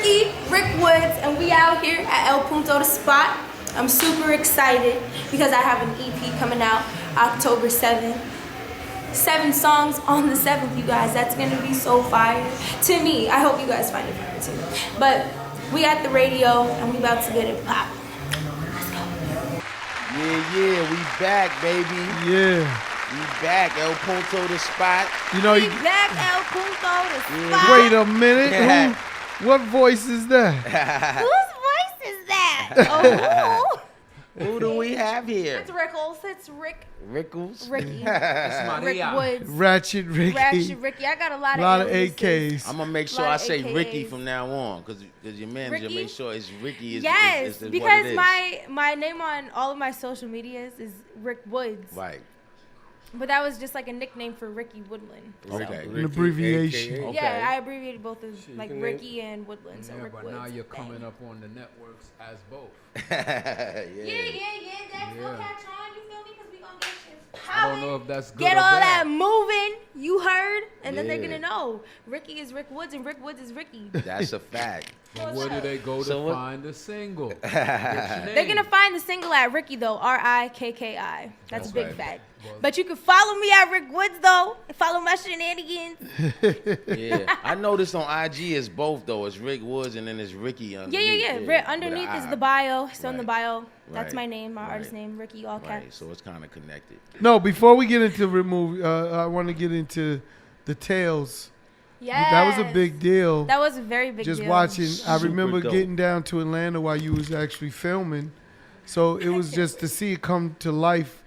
Rikki Woodz, and we out here at El Punto The Spot. I'm super excited because I have an EP coming out October 7th. 7 songs on the 7th, you guys. That's gonna be so fire to me. I hope you guys find it fire too. But we at the radio and we about to get it pop. Yeah, we back, baby. Yeah. We back, El Punto The Spot. You know, We back El Punto The Spot. wait a minute. What voice is that? Whose voice is that? Oh, Who do we have here? it's Rickles. It's Rick. Rickles? Ricky. That's Rick Woodz. Ratchet Ricky. Ratchet Ricky. I got a lot of aliases. AKs. I'm gonna make sure Lot I of say AKAs. Ricky from now on, because your man Ricky? will make sure it's Ricky. Yes, is what because it is. my name on all of my social medias is Rick Woodz. Right. But that was just like a nickname for Rikki Woodland. So. Okay. An abbreviation. AKA. Okay. Yeah, I abbreviated both of Shit, like you can Ricky and Woodland. So Yeah, Rick but Woodz. now you're Bang. coming up on the networks as both. yeah. That's Yeah. gonna catch on. You feel me? Because we gonna get shit I don't know poppin'. if that's good Get or all bad. that moving. You heard, and then they're Yeah. gonna know Ricky is Rick Woodz and Rick Woodz is Ricky. That's a fact. But where do they go to So what- find the single? They're gonna find the single at Ricky though, Rikki. That's a big right. fact. But you can follow me at Rick Woodz though. Follow my shenanigans. Yeah. I noticed on IG it's both though. It's Rick Woods and then it's Ricky underneath. Yeah. with Underneath an is I. the bio. So in the Right. bio, that's Right. my name, my Right. artist name, Ricky, all Right. caps. So it's kind of connected. No, before we get into remove, I want to get into the Tales. Yeah. That was a big deal. That was a very big Just deal. watching. I Super remember dope. getting down to Atlanta while you was actually filming. So it was just to see it come to life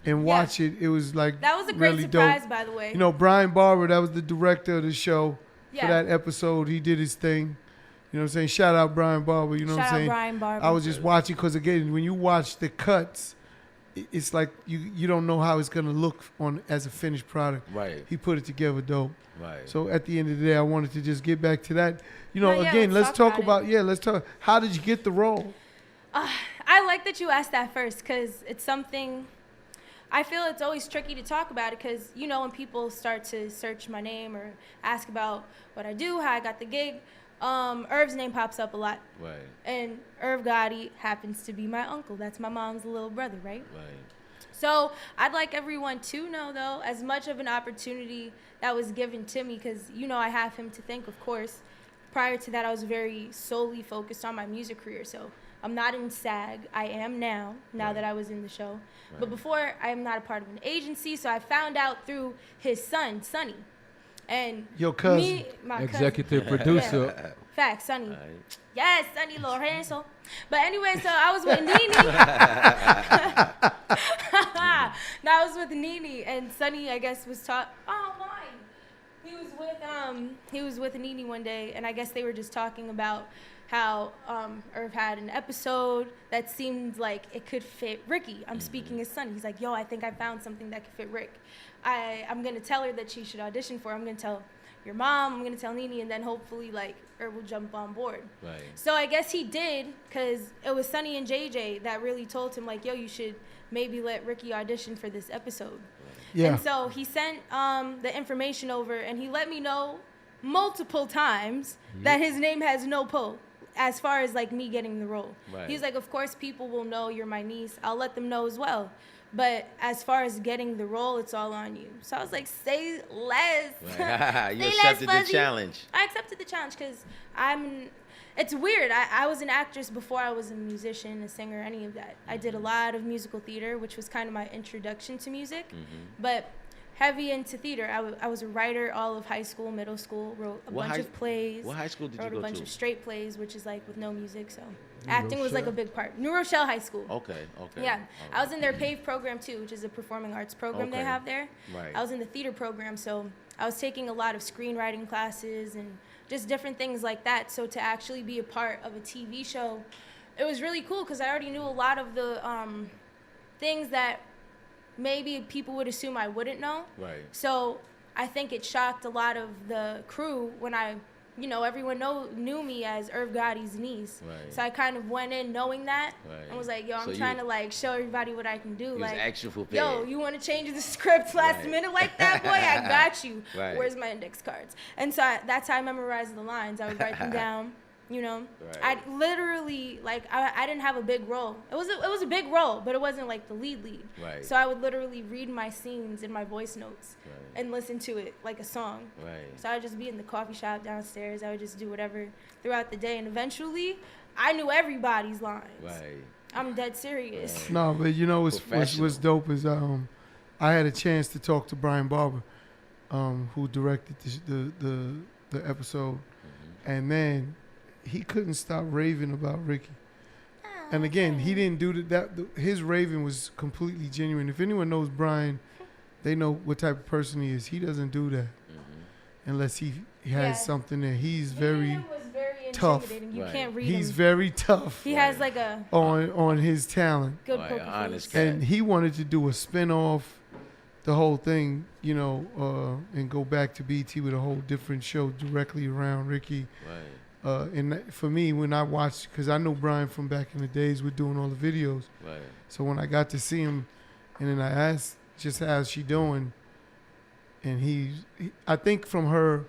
and watch it. It was like That was a great really surprise, dope. by the way. You know, Brian Barber, that was the director of the show Yeah. for that episode. He did his thing. You know what I'm saying? Shout out Brian Barber. You know Shout what I'm out saying? Brian Barber. I was just watching because, again, when you watch the cuts, it's like you don't know how it's going to look on as a finished product. Right. He put it together dope. Right. So at the end of the day, I wanted to just get back to that. You know, No, yeah, again, let's let's talk talk about about, let's talk. How did you get the role? I like that you asked that first because it's something I feel it's always tricky to talk about it because, you know, when people start to search my name or ask about what I do, how I got the gig, Irv's name pops up a lot. Right. And Irv Gotti happens to be my uncle. That's my mom's little brother, right? Right. So I'd like everyone to know, though, as much of an opportunity that was given to me, because, you know, I have him to thank, of course. Prior to that, I was very solely focused on my music career. So I'm not in SAG. I am now Right. that I was in the show. Right. But before, I am not a part of an agency. So I found out through his son, Sonny. And Your cousin. me, my Executive cousin. producer. Yeah. Facts, Sonny. Right. Yes, Sonny Lorenzo. But anyway, so I was with Nene. No, I was with Nene, and Sonny, I guess, was taught. Oh, wine. He was with Nene one day, and I guess they were just talking about how Irv had an episode that seemed like it could fit Ricky. I'm speaking as Sonny. He's like, yo, I think I found something that could fit Rick. I'm gonna tell her that she should audition for it. I'm gonna tell your mom, I'm gonna tell Nene, and then hopefully like Irv will jump on board. Right. So I guess he did, because it was Sonny and JJ that really told him, like, yo, you should maybe let Ricky audition for this episode. Yeah. And so he sent the information over, and he let me know multiple times that his name has no pull as far as, like, me getting the role. Right. He's like, of course, people will know you're my niece. I'll let them know as well. But as far as getting the role, it's all on you. So I was like, say less. Right. You Say less, accepted the Fuzzy. challenge. I accepted the challenge because it's weird. I was an actress before I was a musician, a singer, any of that. I did a lot of musical theater, which was kind of my introduction to music. But heavy into theater. I was a writer all of high school, middle school, wrote a bunch of plays. What high school did you Wrote go a bunch to? of straight plays, which is like with no music. So New acting was like a Rochelle? big part. New Rochelle High School. Okay. Yeah, All I was in their PAVE program too, which is a performing arts program they Okay. have there. Right. I was in the theater program, so I was taking a lot of screenwriting classes and just different things like that. So to actually be a part of a TV show, it was really cool because I already knew a lot of the things that maybe people would assume I wouldn't know. Right. So I think it shocked a lot of the crew when everyone knew me as Irv Gotti's niece. Right. So I kind of went in knowing that Right. and was like, yo, I'm So you- trying to like show everybody what I can do. You was Like, extra prepared. yo, you want to change the script last Right. minute like that, boy? I got you. Right. Where's my index cards? And so that's how I memorized the lines. I would write them down. You know, Right. I literally like I didn't have a big role. It was a big role, but it wasn't like the lead. Right. So I would literally read my scenes in my voice notes Right. and listen to it like a song. Right. So I would just be in the coffee shop downstairs. I would just do whatever throughout the day, and eventually, I knew everybody's lines. Right. I'm dead serious. Right. No, but you know what's dope is I had a chance to talk to Brian Barber, who directed the episode, and man, he couldn't stop raving about Rikki. And again, he didn't do his raving was completely genuine. If anyone knows Brian, they know what type of person he is. He doesn't do that unless he has something that he's very tough. You Right. can't read He's him. very tough He has like a on his talent. good Right, poker honest face. cat. And he wanted to do a spin-off, the whole thing, you know, and go back to BT with a whole different show directly around Rikki. Right. And for me, when I watched, because I know Brian from back in the days with doing all the videos. Right. So when I got to see him, and then I asked, just how's she doing? And I think from her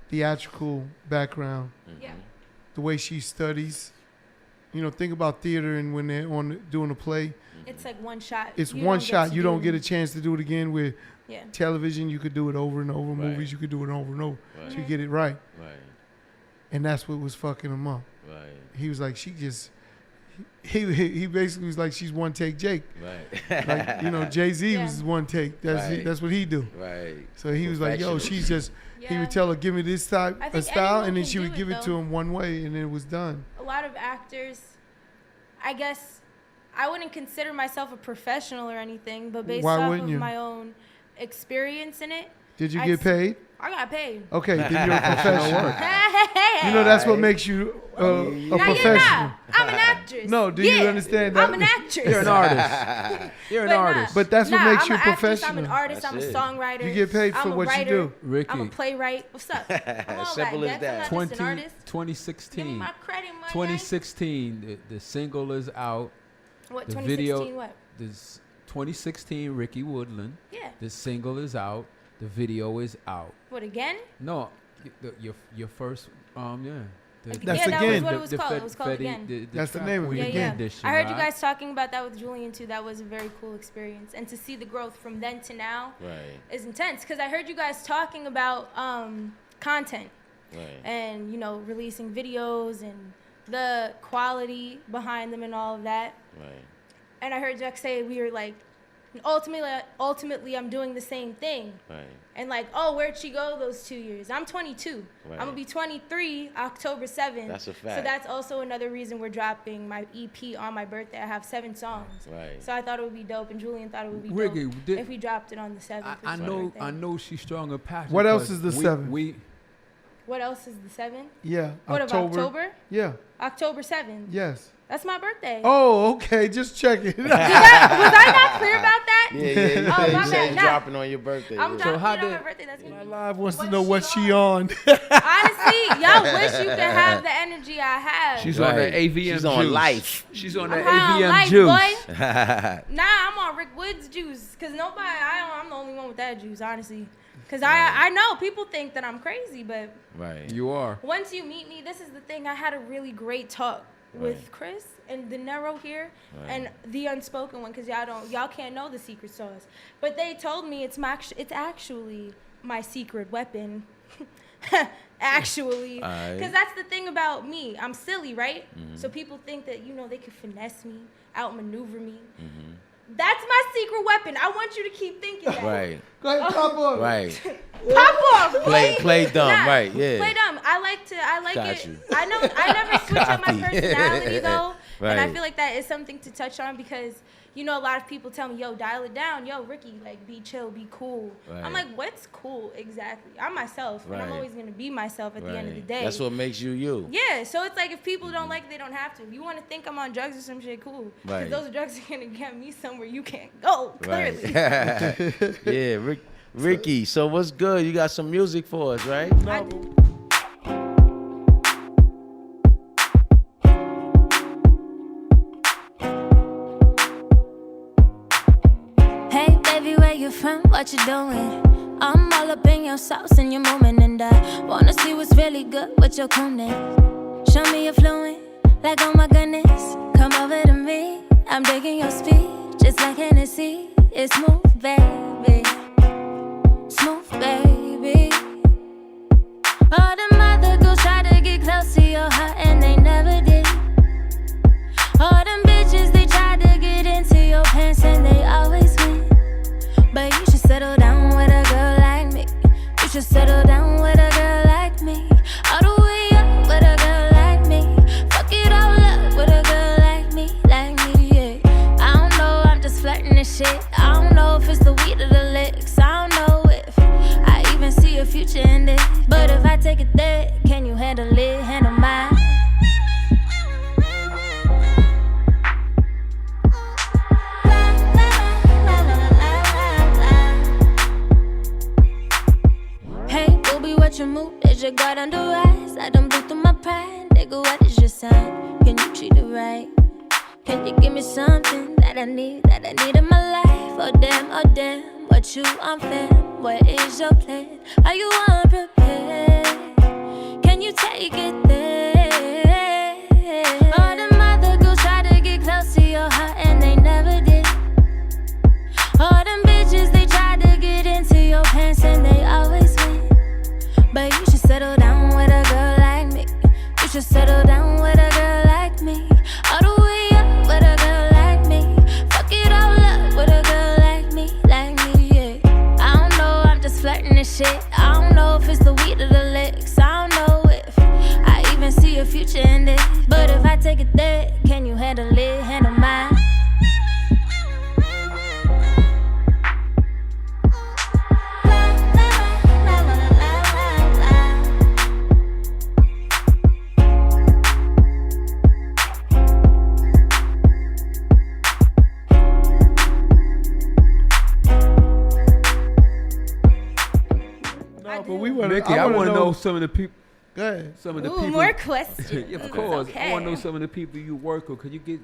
theatrical background, Yeah. the way she studies, you know, think about theater and when they're doing a play, It's like one shot. it's You one don't get shot. to You do- don't get a chance to do it again. With Yeah. television, you could do it over and over. Right. Movies, you could do it over and over. Right. So you get it right. Right. And that's what was fucking him up. Right. He was like, she just, he basically was like, she's one take Jake. Right. Like, you know, Jay-Z Yeah. was one take. Right. That's what he do. Right. So he was like, yo, Professional. she's just, he Yeah. would tell her, give me this type I of think style, anyone and then can she do would it, give it to though. him one way, and then it was done. A lot of actors, I guess, I wouldn't consider myself a professional or anything, but based Why off wouldn't of you? my own experience in it, Did you I get s- paid? I got paid. Okay, then you're a professional. Hey, You know, that's what Alright. makes you a now you're professional. not. I'm an actress. No, do Yeah, you understand that? I'm an actress. You're an artist. You're an But nah. artist. But that's what Nah, makes I'm you an actress, professional. I'm an artist. That's I'm a it. songwriter. You get paid for I'm a what you writer, do. Rikki. I'm a playwright. What's up? I'm all Simple that. as Yes, that. I'm not 20, just an artist. 2016. Give me my credit money. 2016, the single is out. What, the 2016 video- what? This 2016 Rikki Woodland. Yeah. The single is out. The video is out. What, again? No, your first The, That's yeah, that Again. was what it was called. It was called Fetty- Again. That's the track name of with it, Yeah, Again. yeah. Condition, I heard you right? guys talking about that with Julian too. That was a very cool experience, and to see the growth from then to now Right. is intense. Because I heard you guys talking about content Right. and releasing videos and the quality behind them and all of that. Right. And I heard Jack say we were like, ultimately, I'm doing the same thing. Right. And like, oh, where'd she go those 2 years? I'm 22. Right. I'm gonna be 23 October 7th. That's a So fact. that's also another reason we're dropping my EP on my birthday. I have 7 songs. Right. So I thought it would be dope, and Julian thought it would be Rikki, dope did- if we dropped it on the 7th. I which is my know birthday. I know she's strong and passionate. What else because is the we- 7th? We What else is the 7th? Yeah, What of October? Yeah, October 7th. yes. That's my birthday. Oh, okay, just checking. Was I not clear about that? Yeah, yeah. You Oh, said, my you said bad. you Nah. dropping on your birthday. I'm yeah. dropping how it on my did- birthday. That's My me. live wants to What's know what she she on. Honestly, y'all wish you could have the energy I have. she's Right. on that AVM She's juice. on life. She's on I'm that high on AVM life, juice. boy. Nah, I'm on Rikki Woodz juice. Cause I'm the only one with that juice, honestly. Cause I know people think that I'm crazy, but Right. You are. once you meet me, this is the thing. I had a really great talk with Right. Chris and Dinero here, Right. and the unspoken one, cause y'all can't know the secret sauce. But they told me it's actually my secret weapon. Actually, Alright. because that's the thing about me. I'm silly, right? So people think that they could finesse me, outmaneuver me. That's my secret weapon. I want you to keep thinking that. Right. Go ahead, pop on. Right. Pop off, boy. Play dumb. Nah, Right. Yeah. Play dumb. I like Got it. you. I know I never switch up my Copy. personality though. And I Right. feel like that is something to touch on because a lot of people tell me, yo, dial it down. Yo, Rikki, like, be chill, be cool. Right. I'm like, what's cool exactly? I'm myself, and I'm Right. always gonna be myself at the end of the Right. day. That's what makes you you. Yeah, so it's like if people don't like it, they don't have to. If you want to think I'm on drugs or some shit, cool. Because Right. those drugs are gonna get me somewhere you can't go. Right. Clearly. Yeah. Rikki, so what's good? You got some music for us, right? I do. Hey baby, where you from? What you doing? I'm all up in your sauce and your moment, and I wanna see what's really good with your coolness. Show me your fluent, like oh my goodness. Come over to me, I'm digging your speed, just like Hennessy. It's smooth, baby. Smooth, baby. All them other girls try to get close to your heart and they never did. All them bitches, they try to get into your pants and they always win. But you should settle down with a girl like me. You should settle down with a girl like me. All the way up with a girl like me. Fuck it all up with a girl like me, yeah. I don't know, I'm just flirting and shit. I don't know if it's the weed or the licks. I don't know if I even see a future in this. But if I take it there, can you handle it? Handle mine? What your mood is, your guard under rise. I done blew through my pride. Nigga, what is your sign? Can you treat it right? Can you give me something that I need in my life? Oh damn, what you on fam? What is your plan? Are you unprepared? Can you take it there? All them other girls try to get close to your heart and they never did. All them bitches, they try to get into your pants and they always win. But you should settle down with a girl like me. You should settle down with a girl like me. All the way up with a girl like me. Fuck it all up with a girl like me, yeah. I don't know, I'm just flirting and shit. I don't know if it's the weed or the licks. I don't know if I even see a future in this. But if I take it there, can you handle it? Handle mine? But we want Mickey, I want to know some of the people. Go ahead. Some of the Ooh, people. more questions. Of course. Okay. I want to know some of the people you work with. Could you get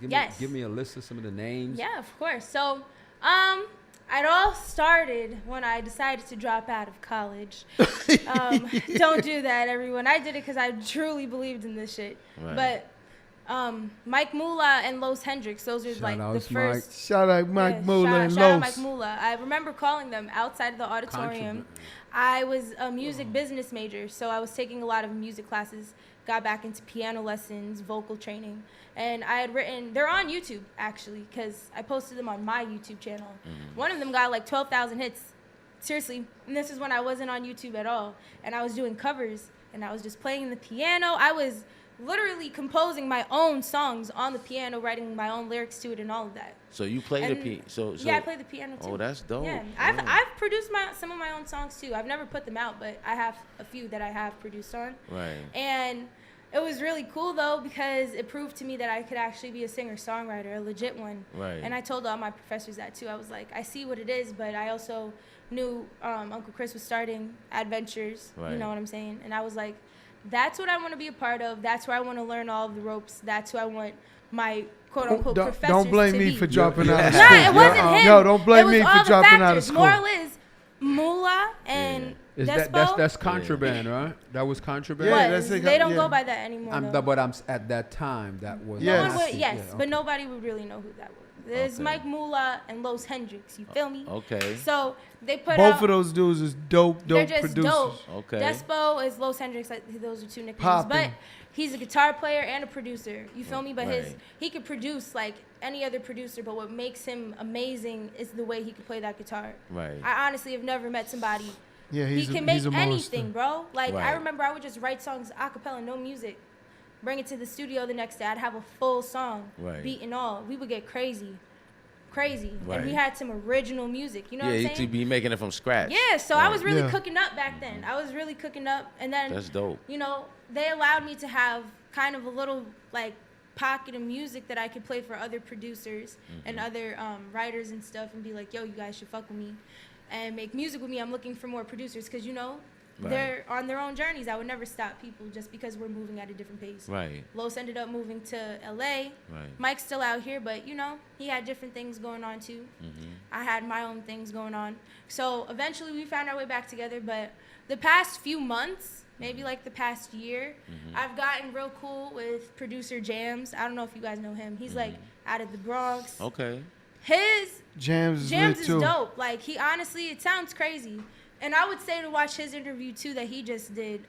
Yes. give me a list of some of the names? Yeah, of course. So, it all started when I decided to drop out of college. Don't do that, everyone. I did it because I truly believed in this shit. Right. But Mike Mula and Los Hendrix, those are Shout like out the to Mike. first. Shout out Mike Muller and Shout out Los. Mike Mula. I remember calling them outside of the auditorium. I was a music business major, so I was taking a lot of music classes, got back into piano lessons, vocal training, and I had written, they're on YouTube actually, because I posted them on my YouTube channel. One of them got like 12,000 hits, seriously, and this is when I wasn't on YouTube at all, and I was doing covers, and I was just playing the piano. I was literally composing my own songs on the piano, writing my own lyrics to it and all of that. So you play the piano? Yeah, I play the piano too. Oh, that's dope. Yeah, I've produced some of my own songs too. I've never put them out, but I have a few that I have produced on. Right. And it was really cool though because it proved to me that I could actually be a singer-songwriter, a legit one. Right. And I told all my professors that too. I was like, I see what it is, but I also knew Uncle Chris was starting Adventures. Right. You know what I'm saying? And I was like, that's what I want to be a part of. That's where I want to learn all of the ropes. That's who I want my quote-unquote professors Don't blame to me be. for dropping out of Nah, school. it wasn't him. No, don't blame It was me all for the dropping out of factors. school. Moral is Mula and Despo. That's contraband, right? That was contraband. Yeah, was. that's it. They don't Yeah. go by that anymore. though. But at that time, that was. Yes. No one would, nasty. yes, Yeah, but okay. nobody would really know who that was. There's Okay. Mike Mula and Los Hendrix. You feel me? Okay. So they put Both out. of those dudes is dope They're just producers. dope. Okay. Despo is Los Hendrix. Those are two nicknames. Poppin'. But he's a guitar player and a producer. You feel me? But Right. he could produce like any other producer. But what makes him amazing is the way he could play that guitar. Right. I honestly have never met somebody. Yeah, He can make he's a anything, monster. bro. Like I Right. remember I would just write songs a cappella, no music. Bring it to the studio the next day. I'd have a full song, Right. beat and all. We would get crazy. And we Right. had some original music. You know Yeah, what I'm you saying? could be making it from scratch. Yeah, so I was really Yeah. cooking up back then. I was really cooking up, and then That's dope. you know, they allowed me to have kind of a little like pocket of music that I could play for other producers and other writers and stuff, and be like, yo, you guys should fuck with me and make music with me. I'm looking for more producers because you know, they're on their own journeys. I would never stop people just because we're moving at a different pace. Right. Los ended up moving to LA. Right. Mike's still out here, but you know, he had different things going on too. I had my own things going on. So eventually we found our way back together, but the past few months, maybe like the past year, I've gotten real cool with producer Jams. I don't know if you guys know him. He's like out of the Bronx. Okay. His Jams is too. dope. Like, he honestly, it sounds crazy. And I would say to watch his interview too that he just did.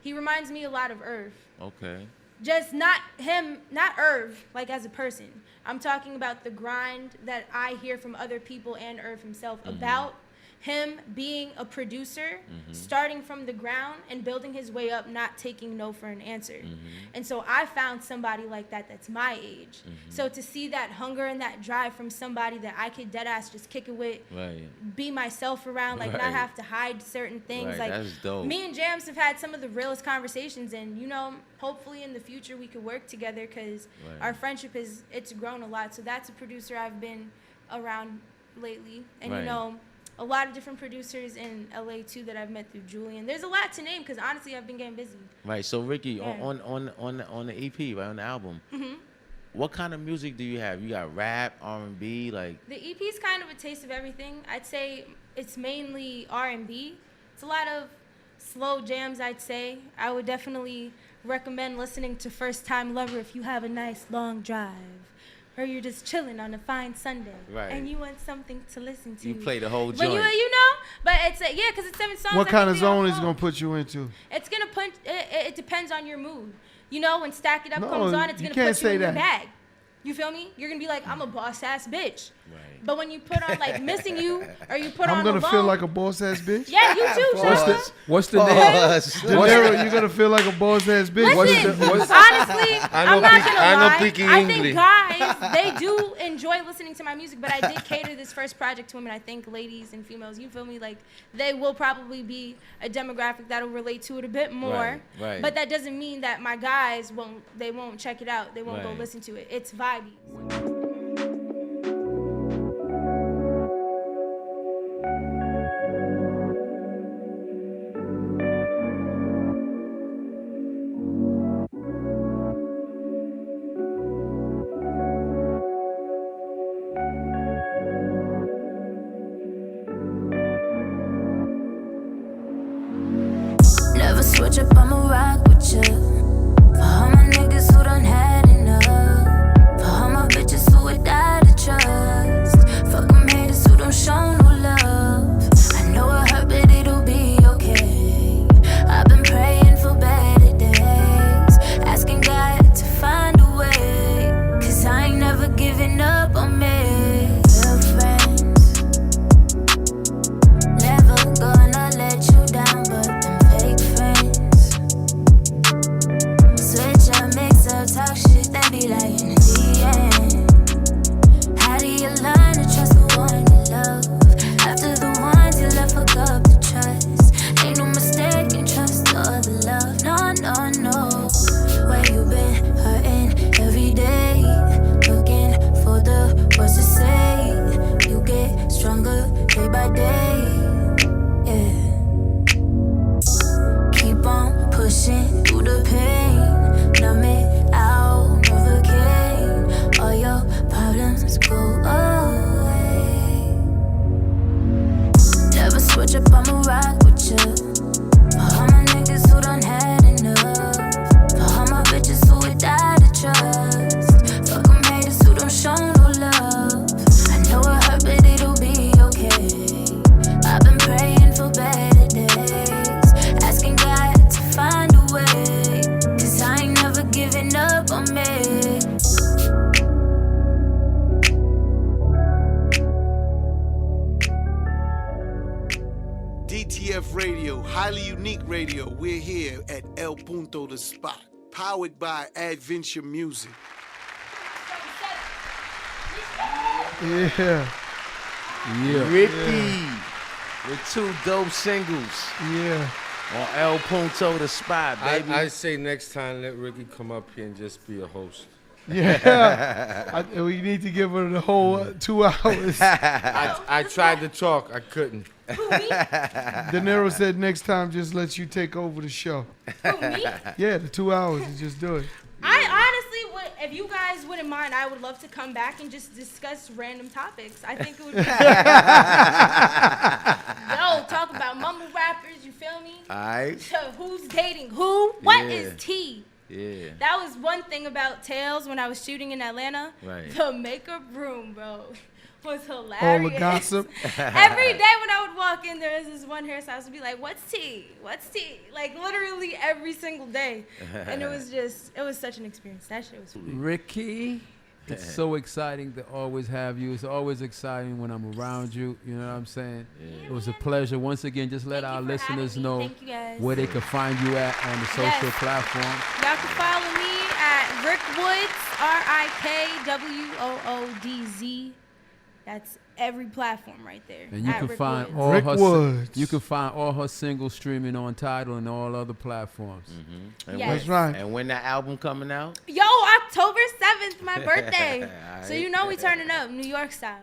He reminds me a lot of Irv. Okay. Just not him, not Irv, like as a person. I'm talking about the grind that I hear from other people and Irv himself about him being a producer, starting from the ground and building his way up, not taking no for an answer. And so I found somebody like that that's my age. So to see that hunger and that drive from somebody that I could deadass just kick it with, be myself around, like not have to hide certain things. Like, that's dope. Me and Jams have had some of the realest conversations, and you know, hopefully in the future we could work together because our friendship it's grown a lot. So that's a producer I've been around lately, and you know, a lot of different producers in LA too that I've met through Julian. There's a lot to name because honestly I've been getting busy. Right. So Rikki, on the EP, right, on the album, what kind of music do you have? You got rap, R&B, like? The EP is kind of a taste of everything. I'd say it's mainly R&B. It's a lot of slow jams, I'd say. I would definitely recommend listening to First Time Lover if you have a nice long drive. Or you're just chilling on a fine Sunday, and you want something to listen to. You play the whole joint. But you know, but it's because it's 7 songs. What kind of zone is it gonna put you into? It's gonna put. It depends on your mood. You know, when Stack It Up comes on, it's gonna can't put you say in your that. bag. You feel me? You're gonna be like, I'm a boss ass bitch. Right. But when you put on like Missing You, or you put on I'm gonna Alone, feel like a boss ass bitch. Yeah, you too. What's the name? Dinero, you're gonna feel like a boss ass bitch. Listen, honestly, I'm not gonna I lie. don't speak I English. think guys, they do enjoy listening to my music, but I did cater this first project to women. I think ladies and females, you feel me? Like, they will probably be a demographic that'll relate to it a bit more. Right. But that doesn't mean that my guys won't check it out. They won't go listen to it. It's vibey. Never switch up, I'ma rock with you. For all my niggas who done had enough. For all my bitches who would die to trust. Fuck them haters who don't show no love. I know it hurt, but it'll be okay. I've been praying for better days. Asking God to find a way. Cause I ain't never giving up on me. Real friends, never gonna let you down, but them fake friends switch up, mix up, talk shit, then be lying in the end. How do you learn to trust the one you love after the ones you left fuck up the trust? Ain't no mistake in trust or the love, no, no, no. Where you been hurting every day, looking for the words to say. You get stronger day by day, yeah. Keep on pushing through the pain, numb it out, Novocaine. All your problems go away. Never switch up, I'ma rock with you. For all my niggas who done had enough. For all my bitches who would die to trust. Fuck them haters who don't show no love. I know it hurt, but it'll be okay. I've been praying for better days. Asking God to find a way. Cause I ain't never giving up on me. DTF Radio, highly unique radio. We're here at El Punto The Spot, powered by Adventure Music. Yeah, Rikki with 2 dope singles yeah. on El Punto The Spot, baby. I say next time let Rikki come up here and just be a host. Yeah, we need to give her the whole 2 hours. I tried to talk, I couldn't. Who, me? Dinero said next time just let you take over the show. Who, me? Yeah, the 2 hours and just do it. I honestly would, if you guys wouldn't mind, I would love to come back and just discuss random topics. I think it would be Yo, talk about mumble rappers, you feel me? Alright. So who's dating who? What is tea? Yeah. That was one thing about Tales when I was shooting in Atlanta. Right. The makeup room, bro, was hilarious. All the gossip. Every day when I would walk in, there was this one hairstylist would be like, "What's tea? What's tea?" Like literally every single day, and it was such an experience. That shit was fun. Rikki, it's so exciting to always have you. It's always exciting when I'm around you. You know what I'm saying? Yeah. It was a pleasure. Once again, just let our listeners know Thank you guys. where they can find you at on the social platforms. Y'all can follow me at Rikki Woodz, RIKWOODZ. That's every platform right there. And you at can Rikki find Woodz. all Rick her Woodz. you can find all her singles streaming on Tidal and all other platforms. And Yes. That's right. And when that album coming out? Yo, October 7th, my birthday. So you know we turning up, New York style.